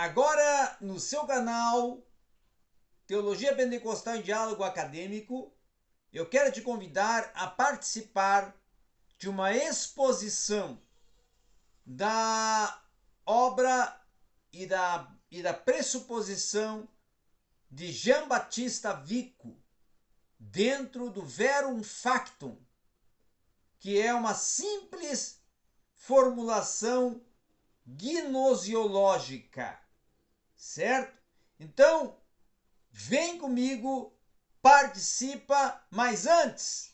Agora no seu canal Teologia Pentecostal em Diálogo Acadêmico, eu quero te convidar a participar de uma exposição da obra e da pressuposição de Jean Baptista Vico dentro do Verum Factum, que é uma simples formulação gnosiológica, certo? Então, vem comigo, participa, mas antes,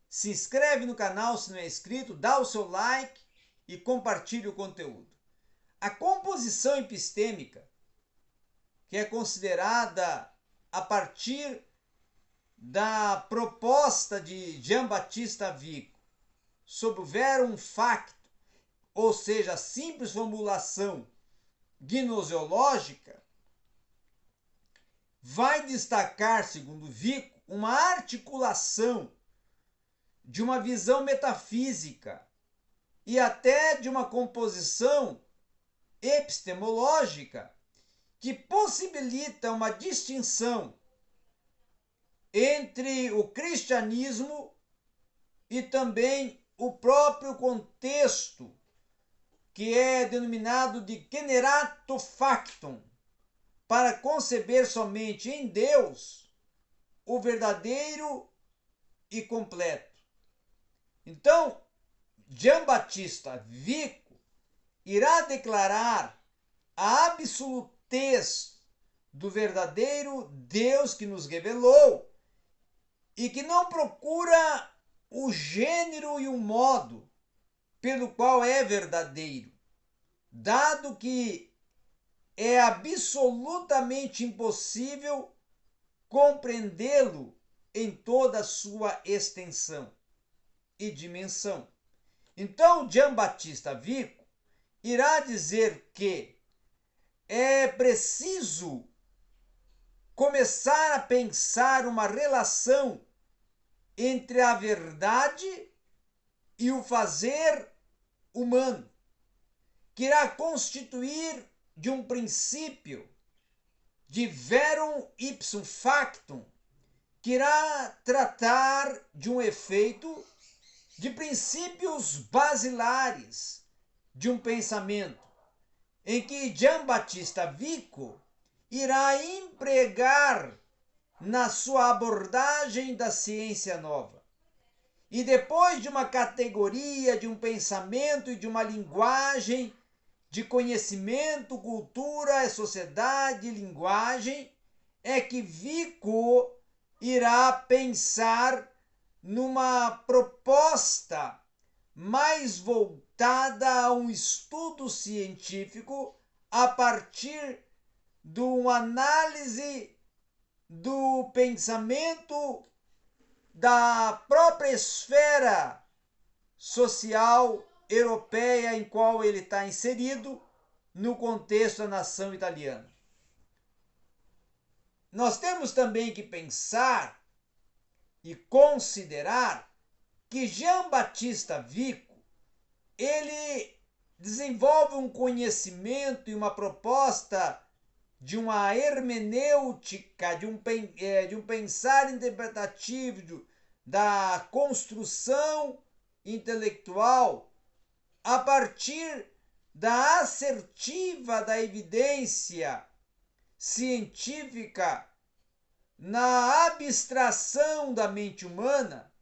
se inscreve no canal se não é inscrito, dá o seu like e compartilhe o conteúdo. A composição epistêmica, que é considerada a partir da proposta de Jean Baptista Vico sobre o Verum Factum, ou seja, a simples formulação gnosiológica, vai destacar, segundo Vico, uma articulação de uma visão metafísica e até de uma composição epistemológica que possibilita uma distinção entre o cristianismo e também o próprio contexto que é denominado de generato factum, para conceber somente em Deus o verdadeiro e completo. Então, Jean Baptista Vico irá declarar a absolutez do verdadeiro Deus que nos revelou e que não procura o gênero e o modo pelo qual é verdadeiro, dado que é absolutamente impossível compreendê-lo em toda a sua extensão e dimensão. Então, Jean Baptista Vico irá dizer que é preciso começar a pensar uma relação entre a verdade e o fazer humano, que irá constituir de um princípio de verum ipsum factum, que irá tratar de um efeito de princípios basilares de um pensamento, em que Jean Baptista Vico irá empregar na sua abordagem da ciência nova. E depois de uma categoria, de um pensamento e de uma linguagem de conhecimento, cultura, sociedade, linguagem, é que Vico irá pensar numa proposta mais voltada a um estudo científico a partir de uma análise do pensamento da própria esfera social europeia em qual ele está inserido no contexto da nação italiana. Nós temos também que pensar e considerar que Jean Baptista Vico ele desenvolve um conhecimento e uma proposta de uma hermenêutica, de um pensar interpretativo da construção intelectual a partir da assertiva da evidência científica na abstração da mente humana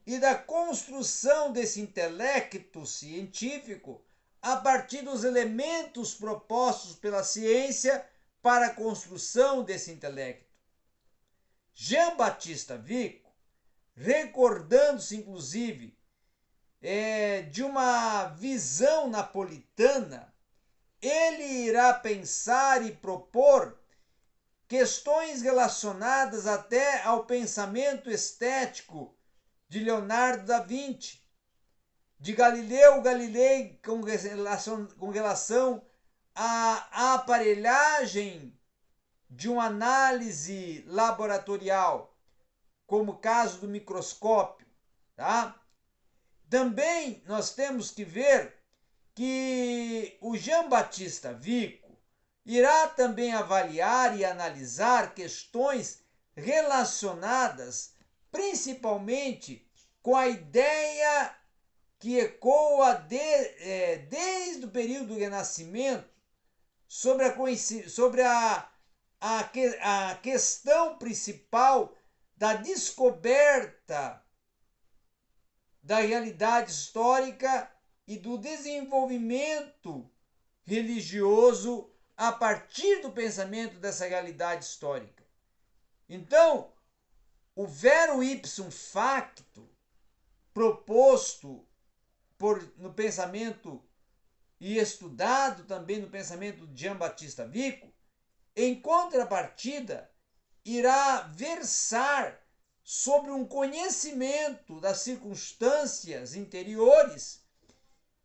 e da construção desse intelecto científico a partir dos elementos propostos pela ciência para a construção desse intelecto. Jean Baptista Vico, recordando-se inclusive de uma visão napolitana, ele irá pensar e propor questões relacionadas até ao pensamento estético de Leonardo da Vinci, de Galileu Galilei com relação à aparelhagem de uma análise laboratorial, como o caso do microscópio, tá? Também nós temos que ver que o Jean Baptista Vico irá também avaliar e analisar questões relacionadas principalmente com a ideia que ecoa desde o período do Renascimento sobre a questão principal da descoberta da realidade histórica e do desenvolvimento religioso a partir do pensamento dessa realidade histórica. Então, o vero ipsum facto proposto no pensamento e estudado também no pensamento de Jean Baptiste Vico, em contrapartida, irá versar sobre um conhecimento das circunstâncias interiores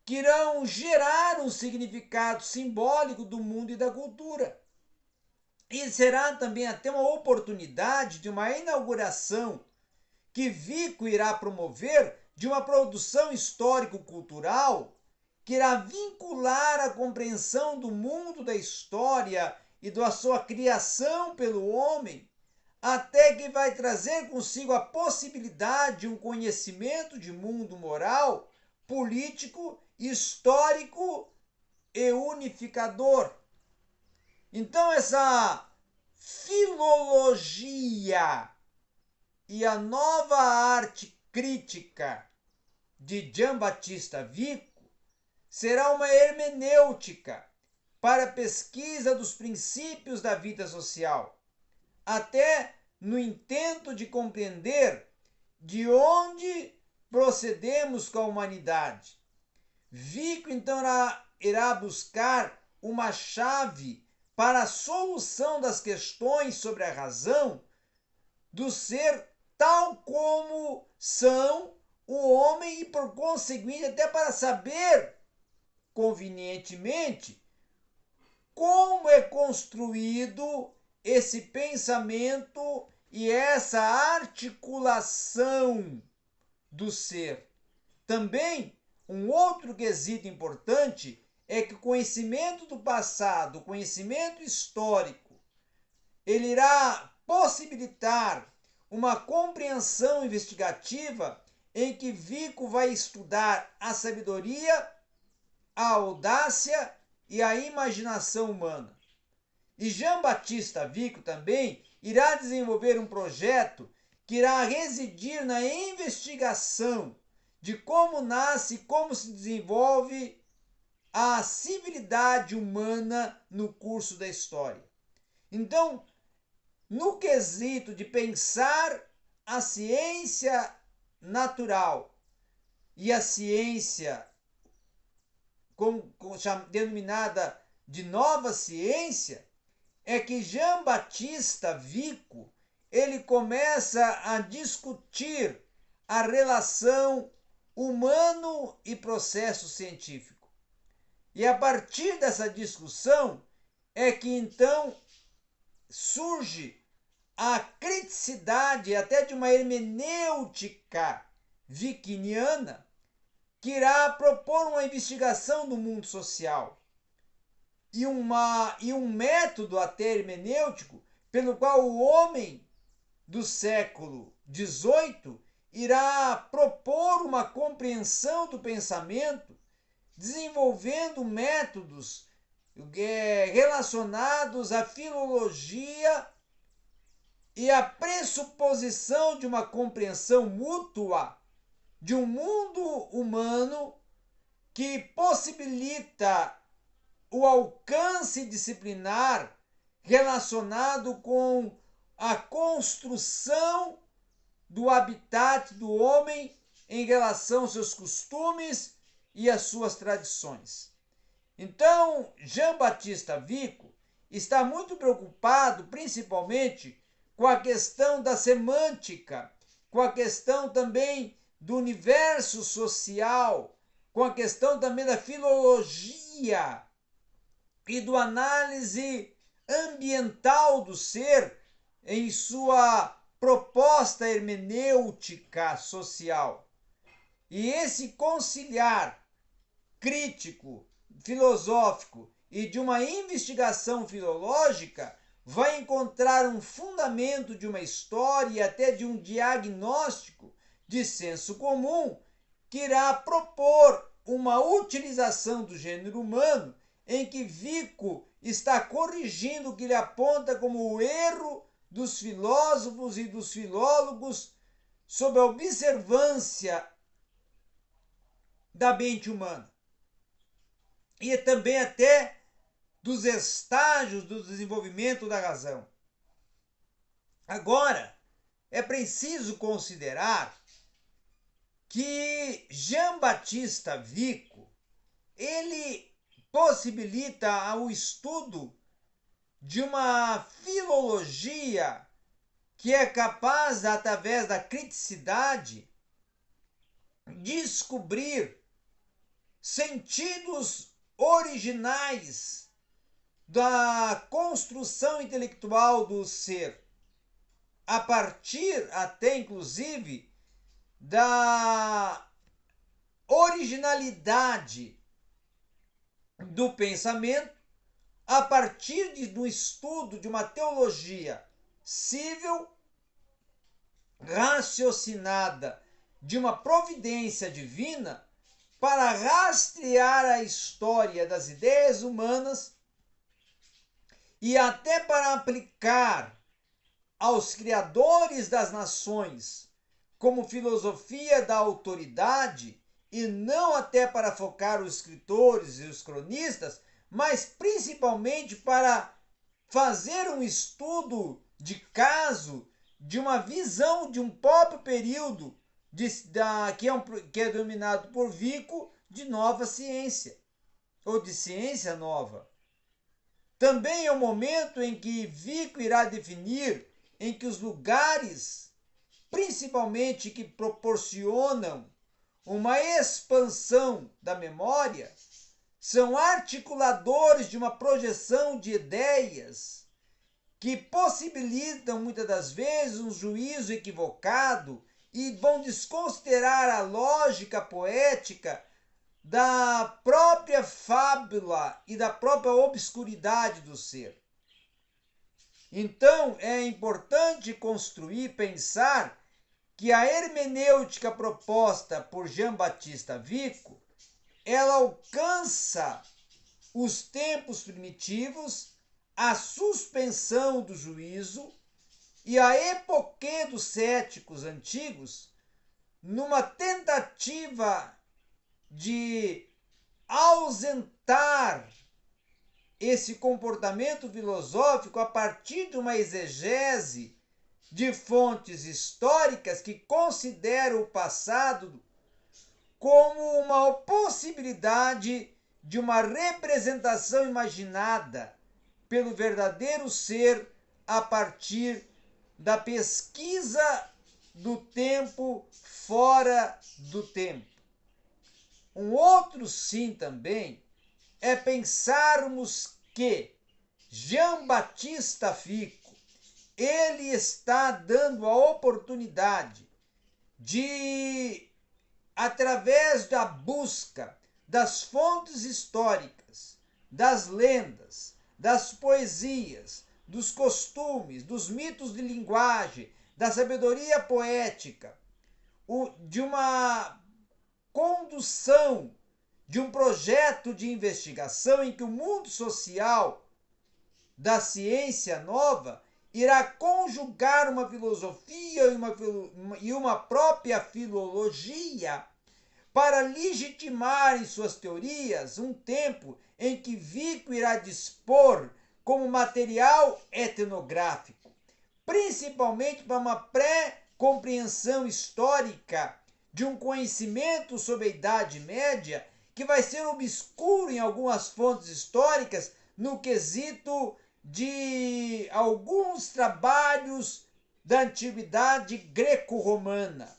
que irão gerar um significado simbólico do mundo e da cultura. E será também até uma oportunidade de uma inauguração que Vico irá promover de uma produção histórico-cultural que irá vincular a compreensão do mundo da história e da sua criação pelo homem, até que vai trazer consigo a possibilidade de um conhecimento de mundo moral, político, histórico e unificador. Então, essa filologia e a nova arte crítica de Jean Baptiste Vico será uma hermenêutica para a pesquisa dos princípios da vida social, até no intento de compreender de onde procedemos com a humanidade. Vico, então, irá buscar uma chave para a solução das questões sobre a razão do ser tal como são o homem e, por conseguinte, até para saber convenientemente como é construído esse pensamento e essa articulação do ser. Também, um outro quesito importante é que o conhecimento do passado, o conhecimento histórico, ele irá possibilitar uma compreensão investigativa em que Vico vai estudar a sabedoria, a audácia e a imaginação humana. E Jean Baptiste Vico também irá desenvolver um projeto que irá residir na investigação de como nasce e como se desenvolve a civilidade humana no curso da história. Então, no quesito de pensar a ciência natural e a ciência denominada de nova ciência, é que Jean Baptiste Vico ele começa a discutir a relação humano e processo científico. E a partir dessa discussão é que então surge a criticidade até de uma hermenêutica viciniana que irá propor uma investigação do mundo social e um método até hermenêutico pelo qual o homem do século XVIII irá propor uma compreensão do pensamento, desenvolvendo métodos relacionados à filologia e à pressuposição de uma compreensão mútua de um mundo humano que possibilita o alcance disciplinar relacionado com a construção do habitat do homem em relação aos seus costumes e às suas tradições. Então, Jean Baptiste Vico está muito preocupado principalmente com a questão da semântica, com a questão também do universo social, com a questão também da filologia e do análise ambiental do ser em sua proposta hermenêutica social. E esse conciliar crítico, filosófico e de uma investigação filológica, vai encontrar um fundamento de uma história e até de um diagnóstico de senso comum que irá propor uma utilização do gênero humano em que Vico está corrigindo o que ele aponta como o erro dos filósofos e dos filólogos sob a observância da mente humana e também até dos estágios do desenvolvimento da razão. Agora, é preciso considerar que Jean-Baptiste Vico, ele possibilita o estudo de uma filologia que é capaz, através da criticidade, descobrir sentidos originais da construção intelectual do ser, a partir até inclusive da originalidade do pensamento, a partir do estudo de uma teologia cível, raciocinada, de uma providência divina, para rastrear a história das ideias humanas e até para aplicar aos criadores das nações como filosofia da autoridade, e não até para focar os escritores e os cronistas, mas principalmente para fazer um estudo de caso, de uma visão de um próprio período que é dominado por Vico de nova ciência, ou de ciência nova. Também é o momento em que Vico irá definir em que os lugares, principalmente que proporcionam uma expansão da memória, são articuladores de uma projeção de ideias que possibilitam muitas das vezes um juízo equivocado e vão desconsiderar a lógica poética da própria fábula e da própria obscuridade do ser. Então, é importante pensar que a hermenêutica proposta por Jean-Baptiste Vico, ela alcança os tempos primitivos, a suspensão do juízo e a epoquê dos céticos antigos, numa tentativa de ausentar esse comportamento filosófico a partir de uma exegese de fontes históricas que consideram o passado como uma possibilidade de uma representação imaginada pelo verdadeiro ser a partir da pesquisa do tempo fora do tempo. Um outro sim também é pensarmos que Jean-Baptiste Vico, ele está dando a oportunidade de, através da busca das fontes históricas, das lendas, das poesias, dos costumes, dos mitos de linguagem, da sabedoria poética, de uma condução de um projeto de investigação em que o mundo social da ciência nova irá conjugar uma filosofia e uma própria filologia para legitimar em suas teorias um tempo em que Vico irá dispor como material etnográfico, principalmente para uma pré-compreensão histórica de um conhecimento sobre a Idade Média que vai ser obscuro em algumas fontes históricas no quesito de alguns trabalhos da antiguidade greco-romana.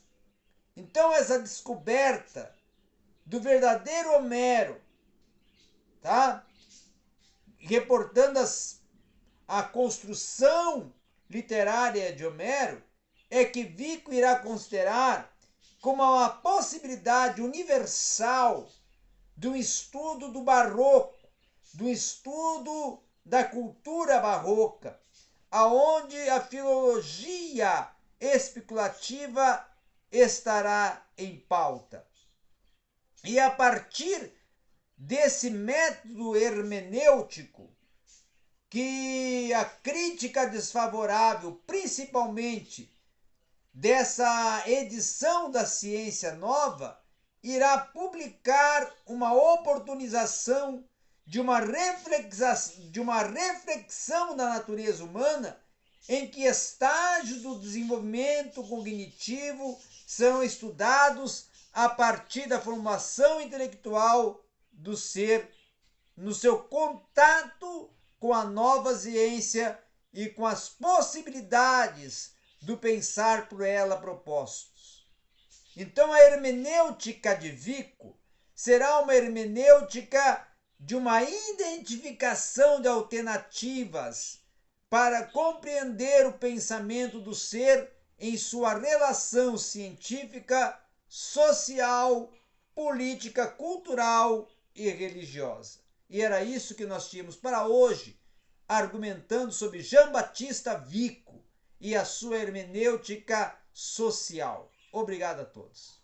Então, essa descoberta do verdadeiro Homero, tá? Reportando a construção literária de Homero, é que Vico irá considerar como uma possibilidade universal de um estudo do barroco, do estudo da cultura barroca, aonde a filologia especulativa estará em pauta. E a partir desse método hermenêutico, que a crítica desfavorável, principalmente dessa edição da Ciência Nova, irá publicar uma oportunização de uma reflexão da natureza humana, em que estágios do desenvolvimento cognitivo são estudados a partir da formação intelectual do ser, no seu contato com a nova ciência e com as possibilidades do pensar por ela propostos. Então, a hermenêutica de Vico será uma hermenêutica de uma identificação de alternativas para compreender o pensamento do ser em sua relação científica, social, política, cultural e religiosa. E era isso que nós tínhamos para hoje, argumentando sobre Jean Batista Vico e a sua hermenêutica social. Obrigado a todos.